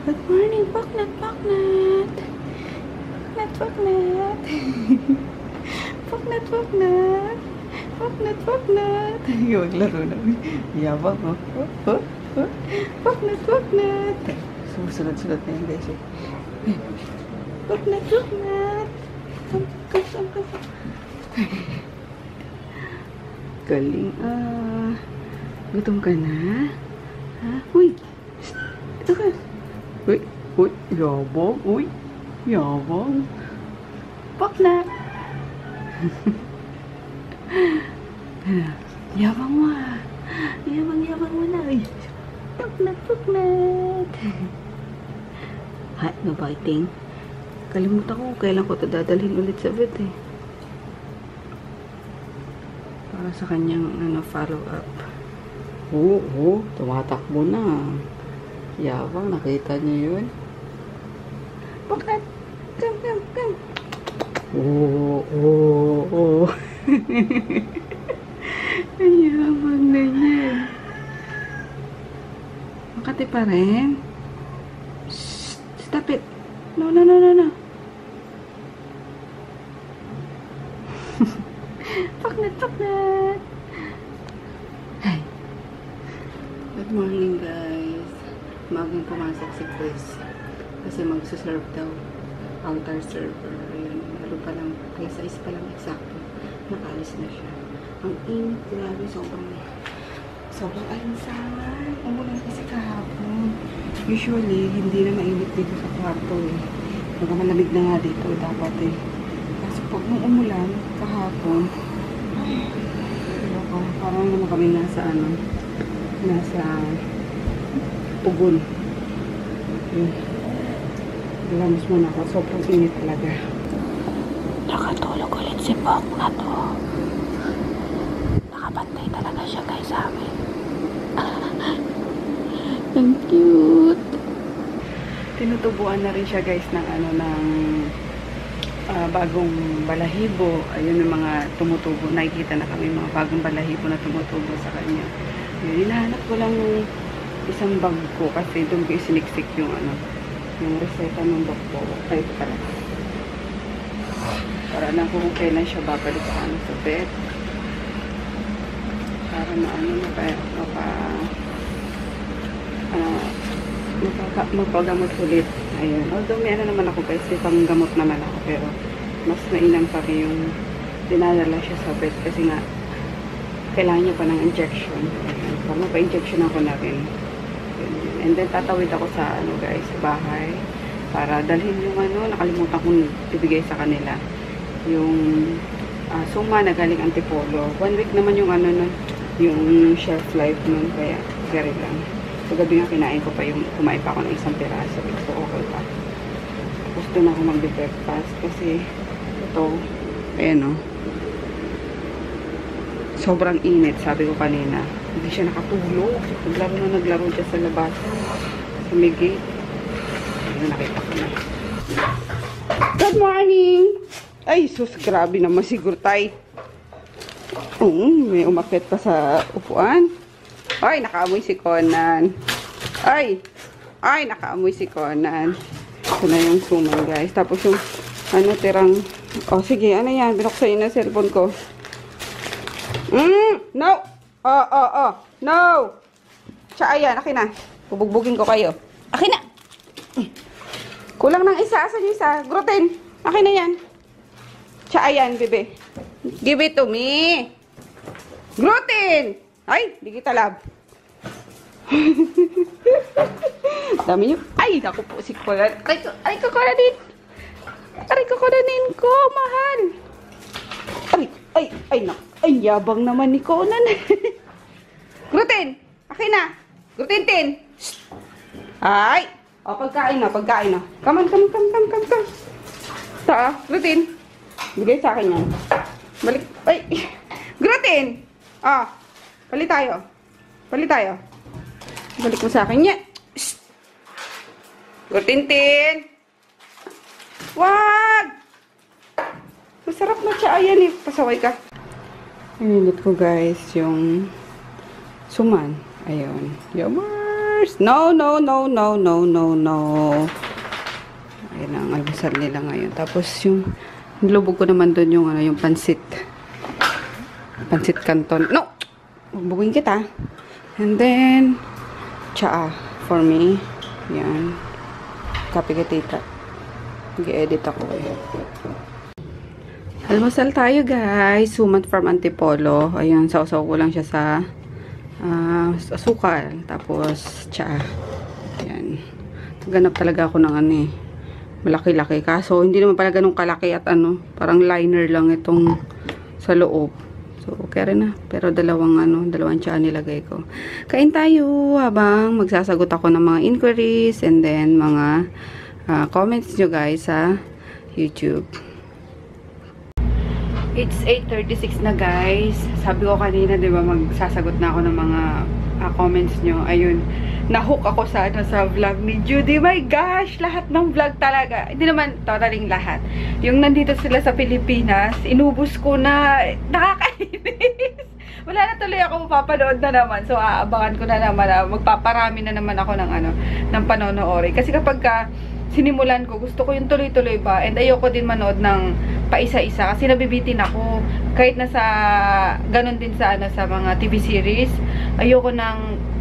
Good morning, Poknat, Poknat. Poknat, Poknat. Poknat, Poknat. Poknat, Poknat. Yung laro na. Yabang, oh. Poknat, Poknat. Sumusunod-sunod na yung guys. Poknat, Poknat. Come. Galing, ah. Gutom ka na? Ha? Uy! Ito ka. Uy, yabang. Uy, yabang. Poknat. Yabang mo ah. Yabang mo na. Ay. Poknat. Hi, no biting. Kalimutan ko kailan ko ito dadalhin ulit sa vet eh. Para sa kanyang follow up. Oo, tumatakbo na. Yabang, nakita niyo yun? Poknat! Come. Oo. Ang yabang na yan. Makati pa rin. Shh, stop it. No. Poknat. Hi. Good morning, guys. Magang pumasok si Chris. Kasi magsuserve daw. Outer server. Ayun. Lalo pa lang. Kaya 6 pa lang eksakto. Nakalis na siya. Ang init. Grabe. Sobrang alinsan. Umulan kasi kahapon. Usually, hindi na mainit dito sa kwarto eh. Malamig na nga dito dapat eh. Kasi pag nung umulan kahapon, parang naman kami nasa pugon. Galamos muna ako. Sobrang init talaga. Nakatulog ulit si Poknat to. Nakabantay talaga siya guys sa amin. Ang cute. Tinutubuan na rin siya guys ng bagong balahibo. Ayun yung mga tumutubo. Nakikita na kami mga bagong balahibo na tumutubo sa kanya. Yun, hinahanap ko lang yung isang bag ko kasi doon ko isiniksik yung reseta ng doktor. Ay, para na kung kailan siya babalik sa vet. Para mapagamot ulit. Ayun. Although may naman ako guys, may panggamot naman ako, pero mas mainam pa rin yung dinadala siya sa vet kasi nga kailangan niya pa ng injection. Ayun. Pag mapa-injection ako na rin. And then tatawid ako sa guys, sa bahay para dalhin yung nakalimutan kong ibigay sa kanila. Yung suma na galing Antipolo. 1 week naman yung yung shelf life nun, kaya gari lang. So, gabi nga kinain ko pa kumain pa ako ng isang piraso. So, okay pa. Tapos doon ako mag-breakfast kasi ito, ayan sobrang init, sabi ko kanina. Hindi siya nakatulog. Naglaro siya sa labas. Sa may gate. Ayun, nakita ko na. Good morning! Ay, sus, grabe naman siguro tayo. May umakyat pa sa upuan. Ay, nakaamoy si Conan. Ay, nakaamoy si Conan. Ito na yung suman, guys. Tapos yung, tirang, sige, yan? Binuksan yun na cellphone ko. No! No! Siya, ayan, akin na. Bubugbugin ko kayo. Akin na! Kulang ng isa. Asan yung isa? Gluten. Akin na yan. Siya, ayan, bebe. Give it to me. Gluten! Ay, di kita lab. Dami nyo. Ay, naku po si Conan. Aray ko, Conanin. Aray ko, Conanin ko, mahal. Ay, yabang naman ni Conan. Gluten, akin na. Gluten tin. Ay, pagkain na. Come on. Ito, gluten. Bigay sa akin yan. Balik. Ay, gluten. Palit tayo. Balik mo sa akin yan. Gluten tin. Wag! Masarap na siya. Ayan eh. Pasaway ka. Ininit ko guys yung suman. Ayun. Yaman. Mars! No, no, no, no, no, no, no. Ayan ang almusal nila ngayon. Tapos yung nilubog ko naman doon yung, yung pansit. Pansit canton. No! Bubugin kita. And then, tsaa for me. Yan. Kape ka tita. Nag-edit ako eh. Almusal tayo guys. Suman from Antipolo. Ayan, sausaw ko lang siya sa asukal. Tapos, tsaa. Ayan. Ganap talaga ako ng ano eh. Malaki-laki. Kaso, hindi naman pala ganun kalaki at ano. Parang liner lang itong sa loob. So, okay rin na. Pero dalawang tsaa nilagay ko. Kain tayo habang magsasagot ako ng mga inquiries and then mga comments nyo guys sa YouTube. It's 8:36 na guys. Sabi ko kanina, di ba, magsasagot na ako ng mga comments nyo. Ayun. Nahook ako sa vlog ni Judy. My gosh! Lahat ng vlog talaga. Hindi naman totaling lahat. Yung nandito sila sa Pilipinas, inubos ko na. Nakakainis. Wala na tuloy ako mapapanood na naman. So, aabangan ko na naman. Magpaparami na naman ako ng panonood. Kasi kapag sinimulan ko, gusto ko yung tuloy-tuloy ba. And ayoko din manood ng paisa-isa. Kasi nabibitin ako. Kahit nasa, ganun din sa, sa mga TV series. Ayoko ng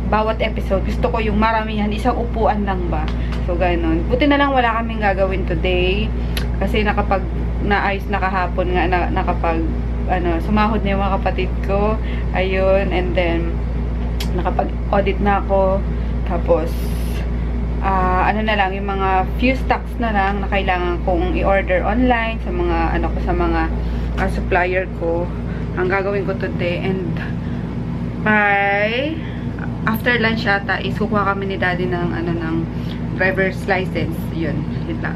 bawat episode. Gusto ko yung maramihan. Isang upuan lang ba. So, ganun. Buti na lang wala kaming gagawin today. Kasi naayos na kahapon nga, nakapag, sumahod na yung mga kapatid ko. Ayun. And then, nakapag-audit na ako. Tapos, na lang, yung mga few stocks na lang na kailangan kong i-order online sa mga, sa mga supplier ko. Ang gagawin ko today. And, after lunch yata is kukuha kami ni daddy ng ng driver's license. Yun lang.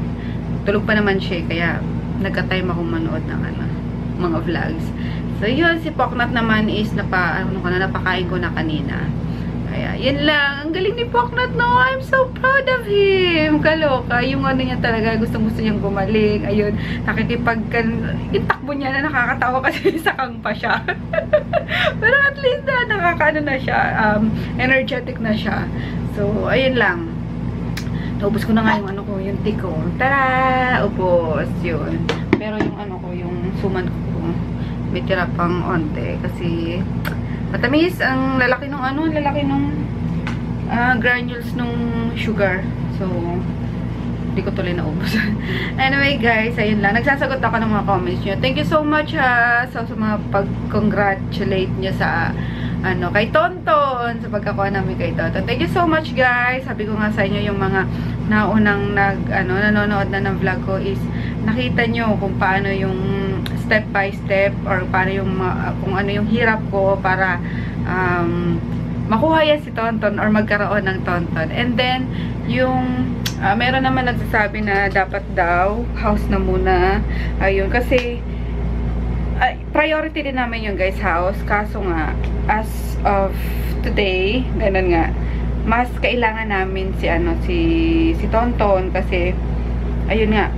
Tulog pa naman siya kaya nagka-time akong manood ng mga vlogs. So yun, si Poknat naman is napakain ko na kanina. Kaya yun lang. Ang galing ni Poknat, no? I'm so proud of him. Kaloka. Yung niya talaga, gusto niyang bumalik. Ayun, yung takbo niya na nakakatawa kasi sakang pa siya. Pero at least nakakaano na siya. Energetic na siya. So, ayun lang. Naubos ko na nga yung yung tea ko. Tara! Ubos. Yun. Pero yung yung suman ko, may tira pang onte. Kasi, matamis ang lalaki nung granules nung sugar. So, hindi ko tuloy naubos. Anyway, guys, ayun lang. Nagsasagot ako ng mga comments nyo. Thank you so much, sa mga pag-congratulate nyo sa, kay Tonton. Sa pagkakuha namin kay Tonton. Thank you so much, guys. Sabi ko nga sa inyo, yung mga naunang nanonood na ng vlog ko is, nakita nyo kung paano yung step by step or paano yung, kung ano yung hirap ko para, makuha yan si Tonton or magkaroon ng Tonton. And then, yung meron naman nagsasabi na dapat daw house na muna. Ayun, kasi priority din namin yung guys house. Kaso nga, as of today, ganun nga, mas kailangan namin si Tonton kasi ayun nga,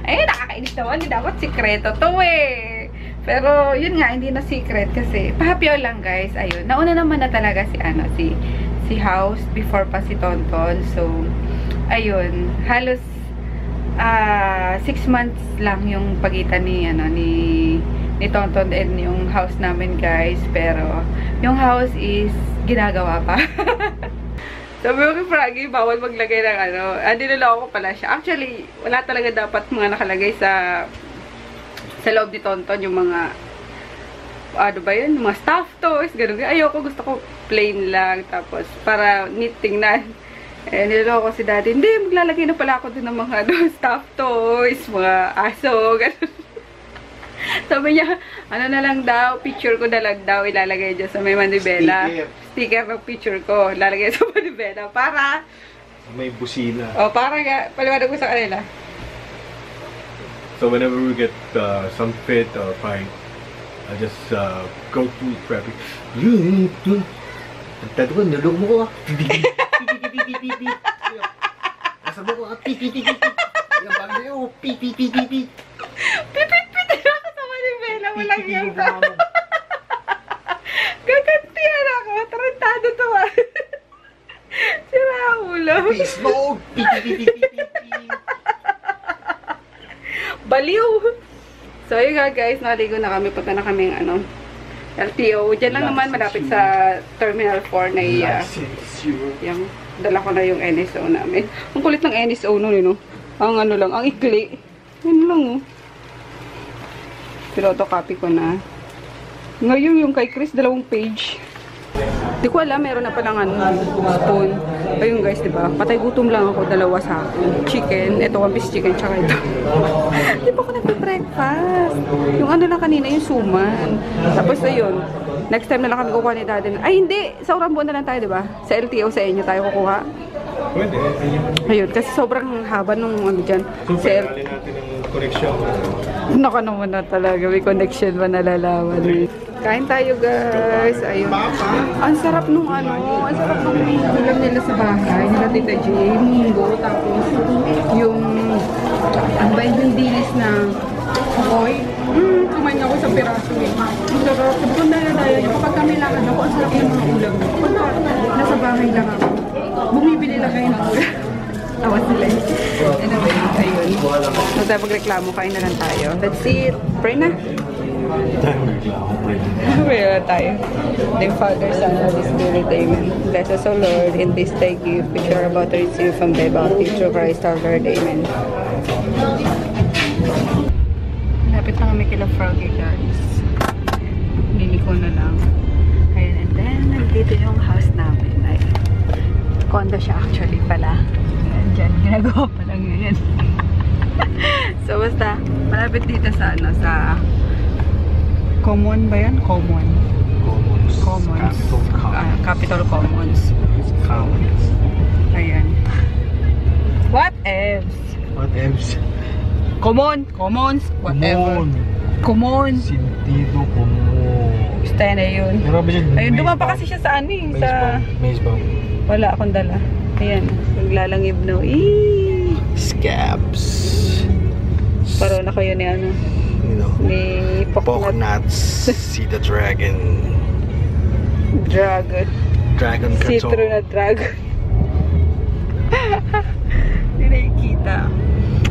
ayun, nakakainis naman. Hindi dapat sikreto to eh. Pero, yun nga, hindi na secret kasi, pahapyaw lang guys, ayun. Nauna naman na talaga si House before pa si Tonton. So, ayun, halos 6 months lang yung pagitan ni Tonton and yung house namin guys. Pero, yung house is ginagawa pa. Sabi ko kay Froggy, bawal maglagay ng niloloko ko pala siya. Actually, wala talaga dapat mga nakalagay sa loob ni Tonton, yung mga yung mga stuffed toys, ganun. Ayoko, gusto ko plain lang, tapos para neat tingnan. Eh, niloloko ko si daddy, hindi, maglalagay na pala ako din ng mga stuffed toys, mga aso, ganun. Sabi niya, na lang daw, picture ko na lang daw, ilalagay dyan sa may manibela. Sticker ng picture ko, ilalagay sa manibela, para may busina. Para nga, paliwanag ko sa kanila. So whenever we get some fit or fight, I just go to traffic. Tado ko, nilog mo ko ah. Asa mo ko ah, pipipipipip. Yung bagay nyo, pipipipipip. Pipipipip ako sa manibela, walang yan. Gagantihan ako, tarantado to ah. Hala. Beast mode! Baliw! So, yun nga guys, naligo na kami. Punta na kami LTO. Diyan lang naman, malapit sa Terminal 4 na yung dala ko na yung NSO namin. Ang kulit ng NSO nun, no? Ang ang ikli. Yan lang, oh. Pinotocopy ko na. Ngayon yung kay Chris, 2 page. Di ko alam, meron na palang spoon. Ayun guys, diba? Patay gutom lang ako, 2 sa akin. Chicken, ito 1 piece chicken, tsaka ito. Di ba ako nagpe-breakfast? Yung lang kanina, yung suman. Tapos ayun, next time na lang kami kukuha ni daddy. Ay hindi, sa Urambo na lang tayo, diba? Sa LTO, sa inyo tayo kukuha. Pwede. Ayun, kasi sobrang haba nung dyan. So, pagkalin natin ang connection. Naka naman na talaga, may connection ba nalalaman eh. Kain tayo guys. Ayun. Ang sarap nung ang sarap nung ulam nila sa bahay. Nila Tita J, munggo, tapos yung yung dilis na oy. Kumain ako sa piraso eh. Ang sarap. Sabi ko nalalayo niya. Kapag kami lang ako, ang sarap yung mga ulam. Kapag nasa bahay lang ako, bumibili lang kayo ng ulam. Tawa sila eh. Anyway, ayun. Huwag tayo magreklamo, kain na lang tayo. That's it. Pray na. Pray na tayo. The Father, Son, Holy Spirit, Amen. Bless us, O Lord, in this thy gift, which we are about to receive from thy bounty through Christ our Lord, Amen. Lapit na kami kila Froggy, guys. Liliko na lang. Ayun, and then, nandito yung house namin. Ay, condo siya actually pala. Diyan, ginagawa pa lang yun. So, basta, malapit dito sa, sa Common ba yan? Commons. Capitol Commons. Ayan. What else? Commons. Whatever. Common. Sentido común. Basta na yun. Ayun, dumaan pa kasi siya sa sa... Maze bomb. Wala akong dala. Ayan, naglalangib no. Eee! Scabs. Paro na kayo ni You know, ni Poknuts. See the dragon. Dragon. Dragon See-through na dragon. Hindi nakikita.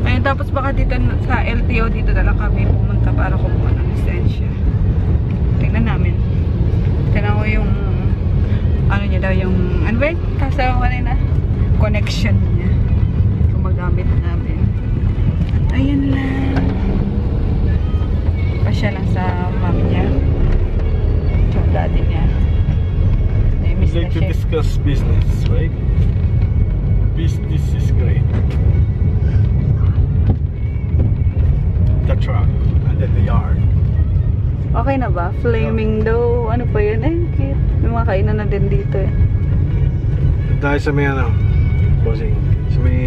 Ayun, tapos baka dito sa LTO, dito na lang kami pumunta para kumuha ng lisensya. Tingnan namin. Tingnan ko yung niya daw yung kasama na connection niya. Gumagamit namin. Ayan lang. Pasya lang sa mami niya. Tsaka daddy niya. Namiss na Like to siya. discuss business, right? Business is great. The truck and then the yard. Okay na ba? Flaming daw. Ano pa yun? Ay, cute. May mga kainan na din dito eh. Dahil sa may bossing, sa may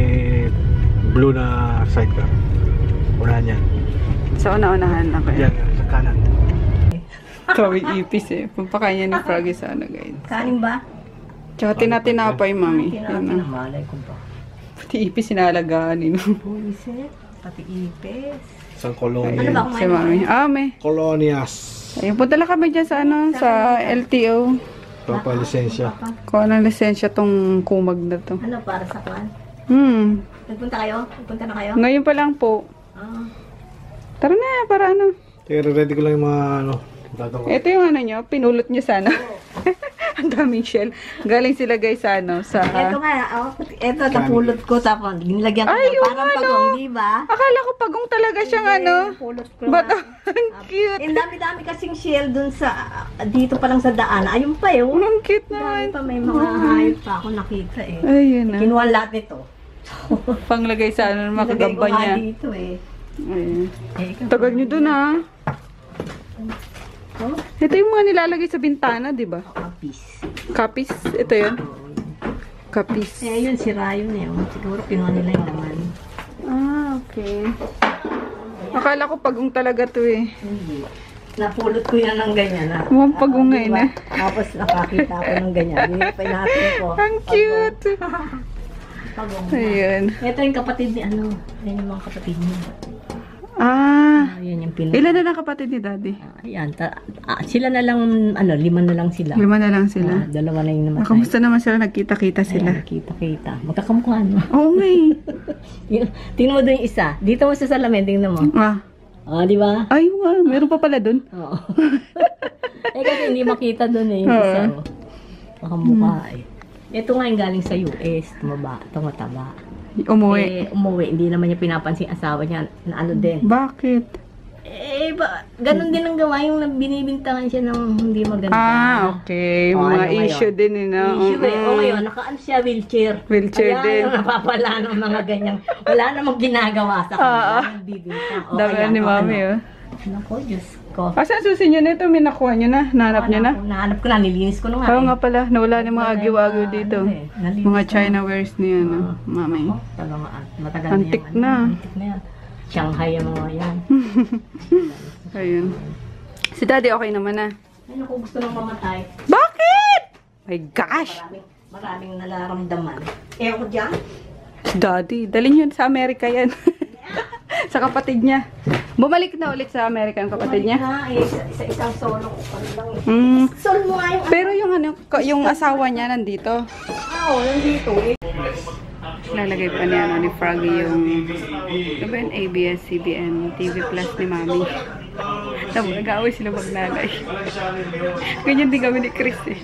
blue na sidecar. Unahan yan. Sa una-unahan na ba Yan, yan? sa kanan. Tawi ipis eh. Pampakain niya ni Froggy sa guys. Kanin ba? Tsaka tinatinapay, mami. Yan na. Malay ko ba? Pati ipis sinalagaan eh. Pulisit, pati ipis. Isang Ayun, kolonya. Ano ba kumain si mami. May. Kolonyas. Ayun, punta lang kami dyan sa sa LTO. Papalisensya. Kuha ng lisensya tong kumag na to. Ano para sa kwan? Nagpunta kayo? Nagpunta na kayo? Ngayon pa lang po. Ah. Tara na, para Teka, ready ko lang yung mga tatang ko. Ito yung nyo, pinulot nyo sana. Ang daming shell. Galing sila guys sa sa... Ito nga, ito napulot ko tapos nilagyan ko Ay, ng parang pagong, di ba? Akala ko pagong talaga siyang Pulot ko Ba't nga. ang cute. Ang dami-dami kasing shell dun sa, dito pa lang sa daan. Ayun pa yun. Ang cute Dami naman. pa, may mga hayop pa ako nakita eh. Ayun na. Kinuha lahat nito. Panglagay sa makagamba Nilagay ko nga niya. dito eh. Ayun. Eh, ikaw, Tagal nyo dun ha. Oh, Ito yung mga nilalagay sa bintana, di ba? kapis. Kapis. Ito yun. Kapis. Eh, yun, sira yun eh. Siguro kinuha nila yung laman. Okay. Akala ko pagong talaga to eh. Hindi. Napulot ko yan ng ganyan. Mukhang pagong ngayon eh. Tapos nakakita ko ng ganyan. Hinipay natin ko. Ang cute. Pagong. Ayun. Ito yung kapatid ni ano. Yan yung mga kapatid niya. Ah, Ayan yung pinaka. ilan na lang kapatid ni daddy? Ayan, sila na lang, 5 na lang sila. 5 na lang sila. 2 na yung namatay. Kamusta naman sila? Nagkita-kita sila. Ayan, kita-kita. Magkakamukha, no? Oo nga eh. Tingnan mo doon yung isa. Dito mo sa salamin, tingnan mo. Ah. Di ba? Ay, wow. Meron pa pala dun. Oo. Kasi hindi makita doon eh, yung isa. Oh. Makamukha eh. Ito nga yung galing sa US, tumataba. Umuwi. Umuwi, hindi naman niya pinapansin asawa niya na ano din. Bakit? Ganun din ang gawa yung binibintangan siya ng hindi maganda. Ah, okay. O, Mga ano issue ngayon? din, eh, no? Issue eh. O ngayon, nakaano siya, wheelchair. Wheelchair Kaya din. yung napapala ng mga ganyan. Wala namang ginagawa sa kanya. Nagbibintang. O, Dami ayan, ni mami, ano. oh. Naku, Diyos ko. Asan susi nyo na ito? May nakuha nyo na? Nahanap nyo na? Nahanap ko na, nilinis ko na nga. Oo nga pala. Nawala ni mga agiw-agiw dito. Nalinis Mga ko China wares niya, no? Mami. na. Talaga, matagal Antik na. na. Antik na yan. Shanghai yung mga yan. Ayun. Si daddy okay naman na. Ay, naku, gusto nang mamatay. Bakit? My gosh! Maraming nararamdaman. Ewan ko dyan. Si daddy. Dalhin yun sa Amerika yan. Sa kapatid niya. Bumalik na ulit sa Amerika ang kapatid niya. Sa isang solo ko pa lang. Solo mo nga yung... Pero yung ano, yung asawa niya nandito. Nandito eh. Lalagay pa niya ni Froggy yung ano ba yun? ABS-CBN TV Plus ni Mami. Tapos nag-aaway sila magnanay. Ganyan din kami ni Chris eh.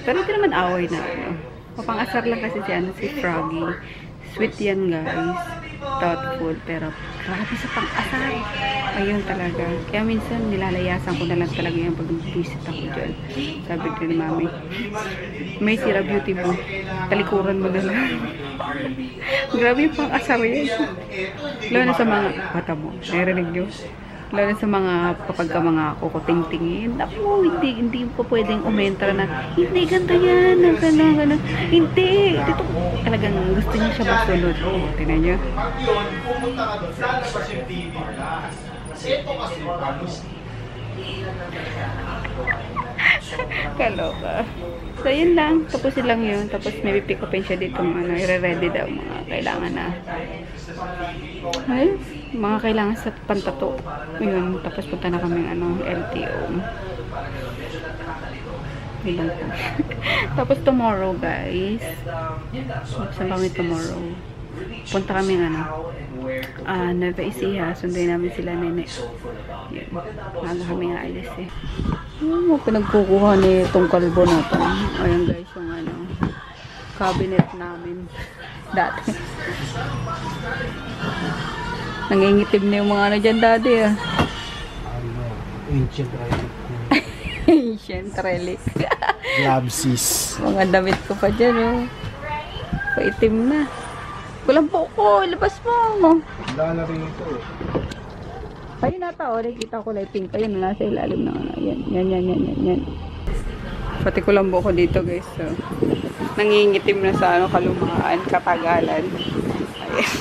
Pero hindi naman away na ano. Mapang-asar lang kasi si Froggy. Sweet yan guys. Thoughtful. Pero grabe sa pang-asar. Ayun talaga. Kaya minsan nilalayasan ko na lang talaga yung pag-visit ako dyan. Sabi ko ni Mami, may Sira Beauty mo. Talikuran mo na lang. Grabe yung pang-asar yan. Lalo na sa mga bata mo. Narinig nyo? Lalo na sa mga kapag ka mga kukuting-tingin. Ako, hindi po pwedeng umentra na hindi ganda yan, gano'n. Hindi. Dito talagang gusto niya siya masunod. Tingnan niyo. Kaloka. So, yun lang. Tapusin lang yun. Tapos, may pick upin siya dito. I-ready daw mga kailangan na. Ay, mga kailangan sa pantato. Yun. Tapos, punta na kami LTO. Ilang po. Tapos, tomorrow, guys. Saan kami tomorrow? Punta kami Nueva Ecija. Sunday namin sila nene. Yun. Maaga kami nga alis eh. Pinagkukuha ni itong kalbo na ito. Ayan guys, yung cabinet namin. Dati. Nangingitim na yung mga dyan dati ah. Ancient relic. Ancient relic. Glabsis. Mga damit ko pa dyan oh. Paitim na. Kulang po ko. Ilabas mo. Wala na rin ito. Ayun nata oh. Nakikita ko lang pink. Ayun nasa ilalim ng Yan. Pati kulambo ko dito guys. So, nangingitim na sa kalumaan, katagalan. Ayan.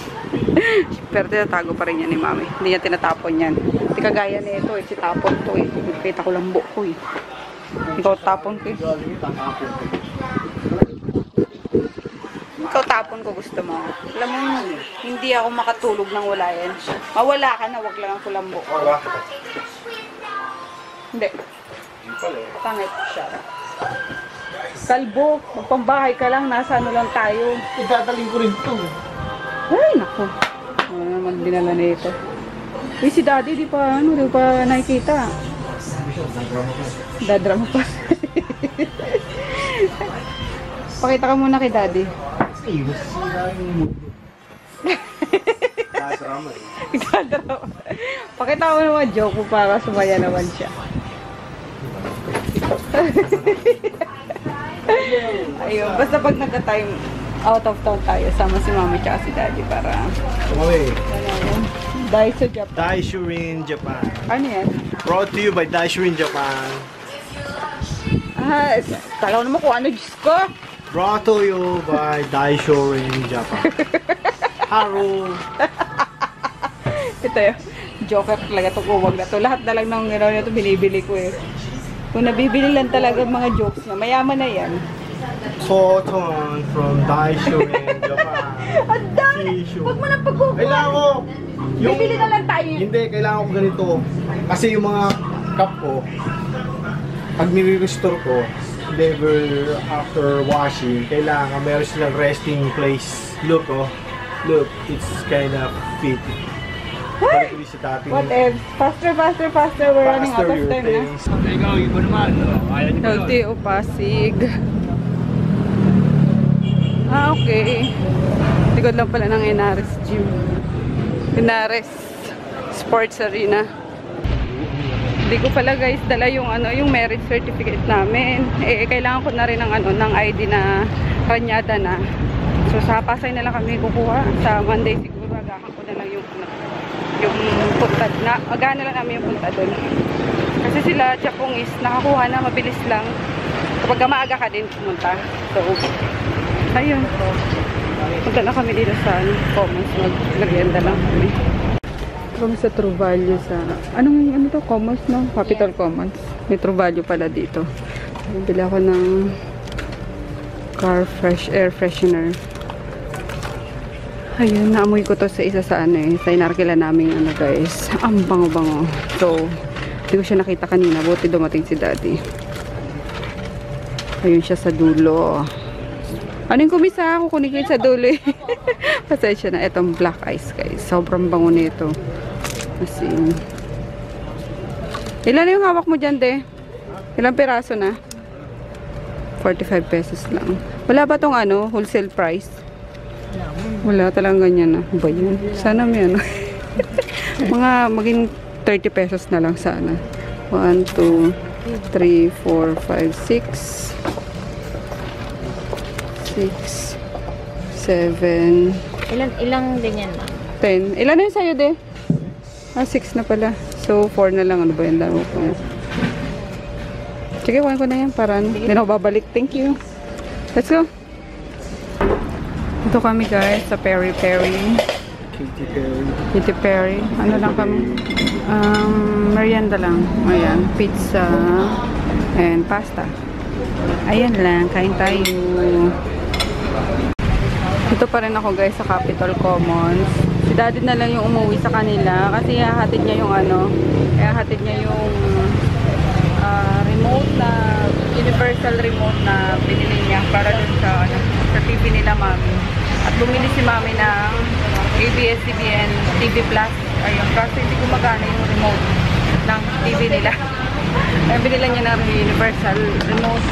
Pero tinatago pa rin yan ni Mami. Hindi niya tinatapon yan. Hindi kagaya na ito si tapon to eh. Kita ko lambo ko eh. Ikaw tapon ko eh. Ikaw tapon ko gusto mo. Alam mo, hindi ako makatulog nang wala yan. Mawala ka na, wag lang ang kulambo. Hindi. Pangit siya. Kalbo, magpambahay ka lang, nasa lang tayo. Idadaling ko rin ito. Ay, naku. Ano naman dinala na ito. Uy, si Daddy, di pa nakikita. Dadrama pa. Pakita ka muna kay Daddy. Ayos. Yung mood. Dadrama eh. Dadrama. Pakita ko naman joke mo para sumaya naman siya. Ayun, basta pag nagka-time out of town tayo, sama si Mami tsaka si Daddy para Okay. Daiso Japan. Daishurin Japan. Ano yan? Brought to you by Daishurin Japan. Ah, kala ko naman kung ano, Diyos ko. Brought to you by Daishurin Japan. Haro. Ito yun. Joker talaga ito. Huwag na to. Lahat na lang ng gano'n ito binibili ko eh. Kung nabibili lang talaga mga jokes niya, mayaman na yan. Cotton from Daishurin Japan. Ang dami issue. Huwag mo nang pagkukuha. Kailangan ko. Bibili na lang tayo. Hindi, kailangan ko ganito. Kasi yung mga cup ko, pag nire-restore ko, never after washing, kailangan meron silang resting place. Look, oh. Look, it's kind of fit. What? Sa dati. What else? Faster. We're running out of time na. Ikaw, iba naman. Ayaw niyo ba yun? Healthy o Pasig. Okay. Likod lang pala ng Henares Gym. Henares Sports Arena. Hindi ko pala guys dala yung yung merit certificate namin. Kailangan ko na rin ng ID na kanyada na. So sa Pasay na lang kami kukuha. Sa Monday siguro agahan ko na lang yung punta na. Agahan na lang namin yung punta doon. Kasi sila Japong is nakakuha na mabilis lang. Kapag maaga ka din pumunta. So ayun. Punta na kami dito sa Commons. Mag-merienda lang kami. Kami sa True Value sa... Ano to? Commons, no? Capital Commons. May True Value pala dito. Bili ako ng air freshener. Ayun, naamoy ko to sa isa sa sa inarkila namin guys. Ang bango-bango. So, hindi ko siya nakita kanina. Buti dumating si Daddy. Ayun siya sa dulo. Ano yung kumisa? Kukunin ko yun sa dulo eh. Pasensya na. Itong black ice guys. Sobrang bango nito. As in. Ilan na yung hawak mo dyan, de? Ilang piraso na? 45 pesos lang. Wala ba tong wholesale price? Wala talagang ganyan na. Ba yun? Sana may maging 30 pesos na lang sana. 1, 2, 3, 4, 5, 6 7 Ilang din yan, ma'am? 10. Ilan na yun sa'yo, de? 6 na pala. So, 4 na lang. Ano ba yun? Dami ko. Sige, kuhain ko na yan. Para hindi na ako babalik. Thank you. Let's go. Ito kami guys sa Peri Peri. Katy Perry. Ano lang kami? Merienda lang. Ayan. Pizza and pasta. Ayan lang. Kain tayo. Dito pa rin ako guys sa Capital Commons. Si Daddy na lang yung umuwi sa kanila kasi hahatid niya yung remote na universal remote na binili niya para dun sa TV nila mami. At bumili si mami ng ABS-CBN TV Plus. Ayun, kasi hindi gumagana yung remote ng TV nila. Kaya binila niya ng universal remote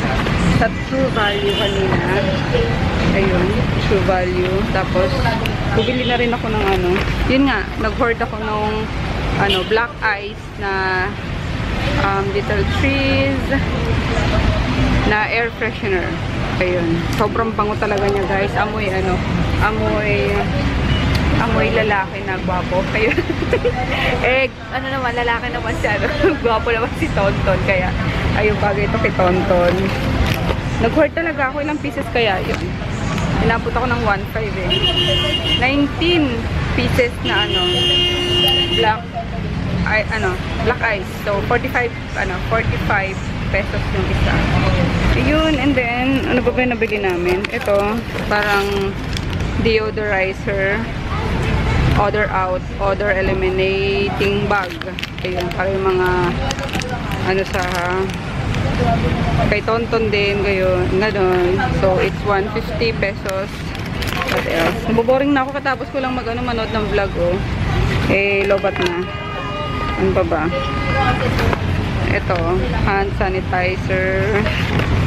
sa True Value kanina. Ayun, True Value. Tapos, bumili na rin ako ng yun nga, nag-hoard ako ng black ice na little trees na air freshener. Ayun, sobrang bango talaga niya guys. Amoy lalaki na gwapo. Ayun. Lalaki naman siya. Gwapo naman si Tonton. Kaya, ayun, bagay ito kay Tonton. Nag-hoard talaga ako. Ilang pieces kaya yun? Inabot ako ng 1.5 eh. 19 pieces na black ice. So 45 pesos yung isa. Ayun, and then ano ba yung nabili namin? Ito, parang deodorizer. Odor eliminating bag. Ayun, para yung mga sa kay Tonton din, gayon, so it's 150 pesos. What else? Naboboring na ako katapos ko lang manood ng vlog lobat na. Ano pa ba? Ito, hand sanitizer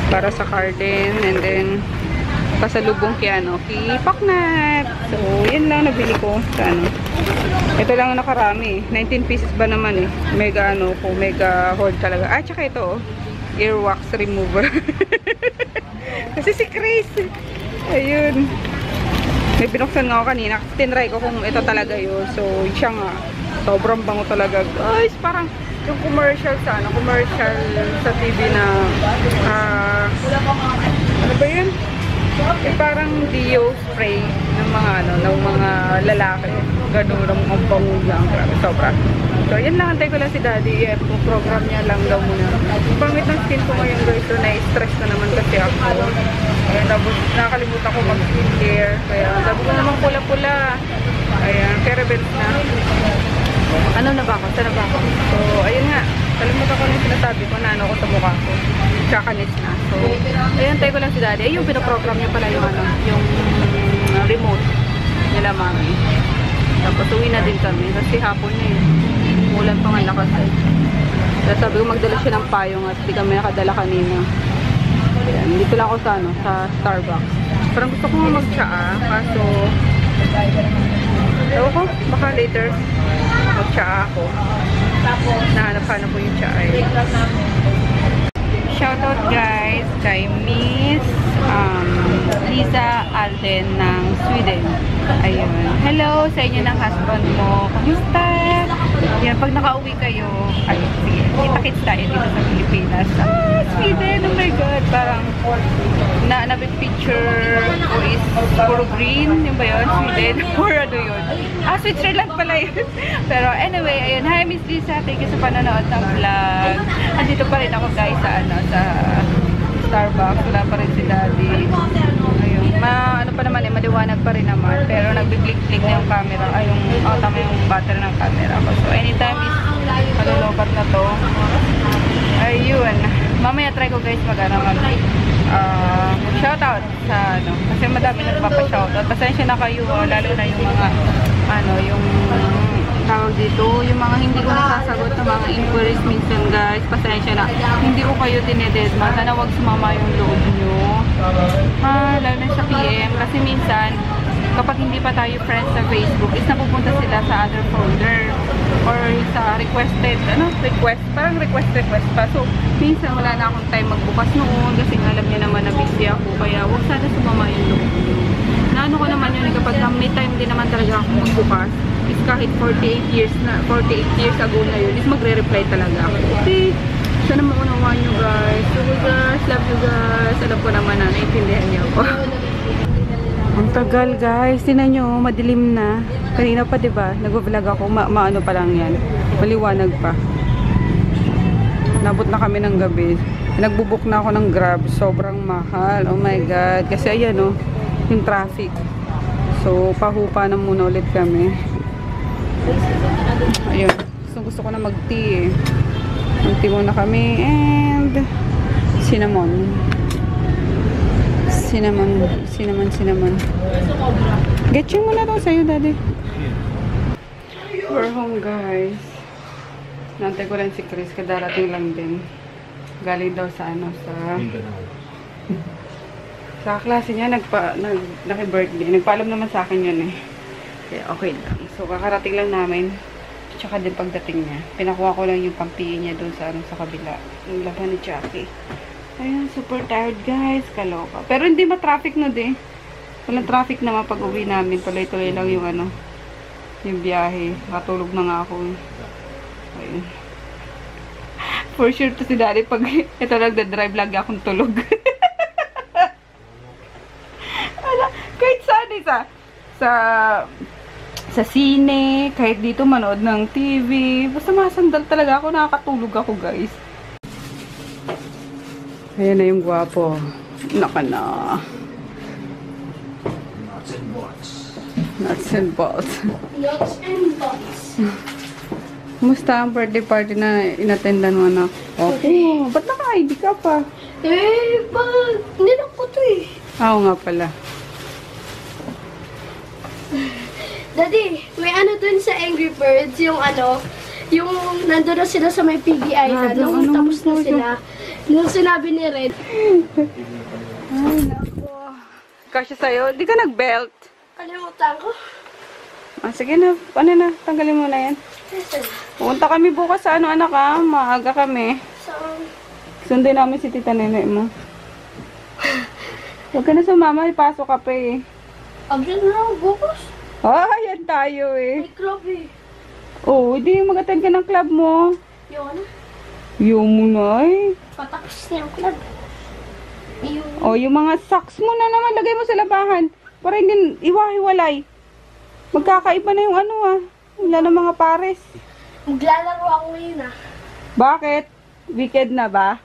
para sa garden, and then pasalubong kay Paknat. So, yan lang nabili ko sa Ito lang nakarami. 19 pieces ba naman Mega mega hoard talaga. Tsaka ito earwax remover. Kasi si Chris. Ayun. May binuksan nga ako kanina. Tinry ko kung ito talaga yun. So, siya nga. Sobrang bango talaga. Guys, parang yung commercial sa TV na ano ba yun? Yung parang Dio spray ng mga ng mga lalaki. Ganun ang mga bango lang. Grabe, sobra. So, yan lang. Antay ko lang si Daddy. Program niya lang daw muna. Pangit ng skin ko ngayon guys. So, na-stress na naman kasi ako. Ayan, tapos nakakalimutan ko mag-skincare. Kaya, sabi ko naman pula-pula. Ayan, Carabels na. Ano na ba ako? Saan na ba ako? So, ayun nga. Kalimutan ko na yung sinasabi ko na ano ko sa mukha ko. Kakanis na. So, ayun, tayo ko lang si Daddy. Ay, yung pinoprogram niya pala yung yung remote nila mami. Tapos uwi na din kami. Kasi hapon na yun. Ulan pa nga lakas eh. Kaya sabi ko magdala siya ng payong at di kami nakadala kanina. Ayan, dito lang ako sa, sa Starbucks. Parang gusto ko nga mag-tsaa. Kaso, ewan ko, baka later mag-tsaa ako. Nahanap-hanap ko yung tsaa eh. Shoutout guys kay Miss Lisa Alden ng Sweden. Ayun. Hello sa inyo ng husband mo. Kamusta? Yan, pag nakauwi kayo, ay, sige, kita-kits tayo dito sa Pilipinas. Sweden, oh my God. Parang, na-picture ko is puro green. Yung ba yun? Sweden? Or ano yun? Switzerland pala yun. Pero anyway, ayun. Hi, Miss Lisa. Thank you sa panonood ng vlog. Andito pa rin ako guys sa, sa Starbucks. Wala pa rin si Daddy. Ayun. Ano pa naman eh, maliwanag pa rin naman. Pero nagbi-blink-blink na yung camera. Ay, tama yung battery ng camera ko. So, anytime is malulobat na to. Ayun. Mamaya try ko guys shoutout sa kasi madami nagpapa-shoutout. Pasensya na kayo, lalo na yung mga yung tawag dito, yung mga hindi ko nasasagot na mga inquiries minsan guys. Pasensya na. Hindi ko kayo dinededma. Sana wag sumama yung loob nyo. Lalo na sa PM. Kasi minsan, kapag hindi pa tayo friends sa Facebook, is napupunta sila sa other folder. Or sa requested, parang request pa. So, minsan wala na akong time magbukas noon kasi alam niyo naman na busy ako. Kaya huwag sana sumama yung loob nyo. Naano ko naman yun, kapag may time din naman talaga ako magbukas, is kahit 48 years ago na yun, is magre-reply talaga ako. Okay, sana maunawaan nyo guys. So guys, love you guys. Alam ko naman na naiintindihan niyo ako. Ang tagal guys, tinan nyo, madilim na. Kanina pa diba, nag-vlog ako, maano pa lang yan. Maliwanag pa. Nabot na kami ng gabi. Nagbubuk na ako ng Grab, sobrang mahal. Oh my God, kasi ayan oh, yung traffic. So, pahupa na muna ulit kami. Ayun. Gusto ko na mag-tea eh. Mag-tea muna kami. And cinnamon. Cinnamon. Getching mo na daw sa'yo, Daddy. We're home, guys. Nantay ko lang si Chris. Kadarating lang din. Galing daw sa sa klase niya, naki-birthday. Nagpaalam naman sa akin yun eh. Kaya okay lang. So, kakarating lang namin. Tsaka din pagdating niya. Pinakuha ko lang yung pampiye niya doon sa kabila. Yung laban ni Jackie. Ayun, super tired guys. Kaloka. Pero hindi ma-traffic no de. Walang traffic naman pag uwi namin. Tuloy-tuloy lang yung yung biyahe. Nakatulog na nga ako eh. Ayun. For sure to si Daddy pag ito nagda-drive lagi akong tulog. Kahit saan eh, sa sine, kahit dito manood ng TV. Basta masandal talaga ako, nakakatulog ako guys. Ayan na yung gwapo. Naka na. Nuts and bolts. Nuts and bolts. Kumusta ang birthday party na inattendan mo na? Okay. Ba't naka-ID ka pa? Hindi na po ito eh. Oo nga pala. Daddy, may dun sa Angry Birds, yung nandun na sila sa may PBI na, nung tapos na sila. Nung sinabi ni Red. Ay, nako. Kasya sa'yo, di ka nag-belt. Kalimutan ko. Sige na, tanggalin mo na yan. Pupunta kami bukas sa anak maaga kami. Sundin namin si tita nene mo. Huwag ka na sumama, ipasok ka pa eh. Agad na ako bukas. Yan tayo eh. May club eh. Oo, hindi mag-attend ka ng club mo. Yun na. Yung mo na eh. Patapos na yung club. Yung O, yung mga socks mo na naman, lagay mo sa labahan. Para hindi iwahiwalay. Magkakaiba na yung ano ah. Wala na mga pares. maglalaro ako ngayon ah. Bakit? Weekend na ba?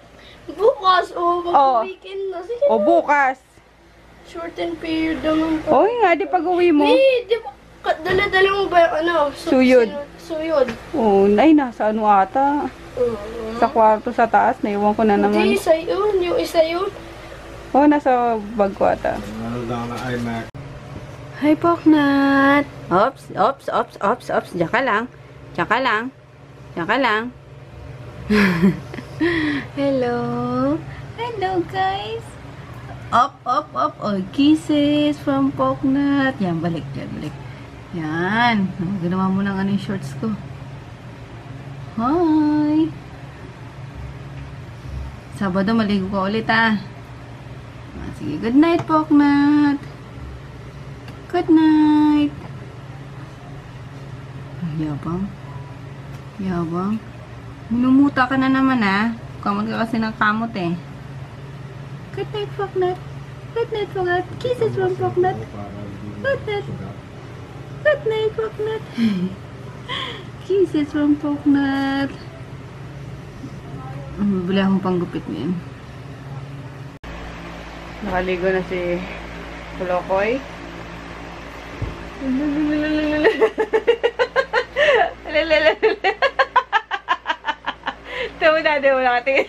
Bukas, mag-weekend na. Sige O bukas? shorten period naman po. O nga, di pag uwi mo. Di ba, dala-dala mo ba yung ano? Suyod. Suyod. O, ay, nasa ano ata. Sa kwarto sa taas, naiwan ko na Hindi, naman. isa yun. Yung isa yun. O, nasa bag ko ata. Ano daw na iMac. Hi, Poknat! Ops, ops, ops, ops, ops. Diyan ka lang. Diyan ka lang. Diyan ka lang. Hello. Hello, guys. Up, up, up. Oh, kisses from Poknat. Yan, balik, yan, balik. Yan. Ginawa mo lang ano yung shorts ko. Hi. Sabado, maligo ka ulit, ah. Sige, good night, Poknat. Good night. Yabang. Yabang. Minumuta ka na naman, ah. Kamot ka kasi ng kamot, eh. Good night, Poknat. Good night, Poknat. Kisses from Poknat. Good night. Good night, Poknat. Kisses from Poknat. Bili akong panggupit ngayon. Nakaligo na si Kulokoy. Tawa na katingin.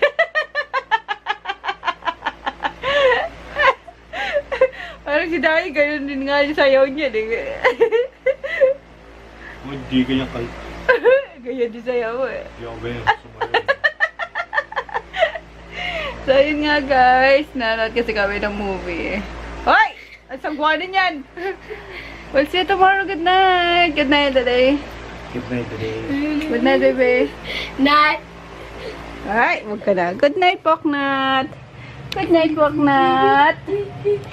Parang si Dai, ganyan din nga yung sayaw niya. Hindi ganyan kal. Ganyan din sayaw eh. Yung ganyan sumayo. So, yun nga guys. Nanood kasi kami ng movie. Hoy! Ang sagwanan yan! We'll see you tomorrow. Good night! Good night, Daday. Good night today. Good night, baby. Night. Alright, wag ka na. Good night, Poknat. Good night, Poknat.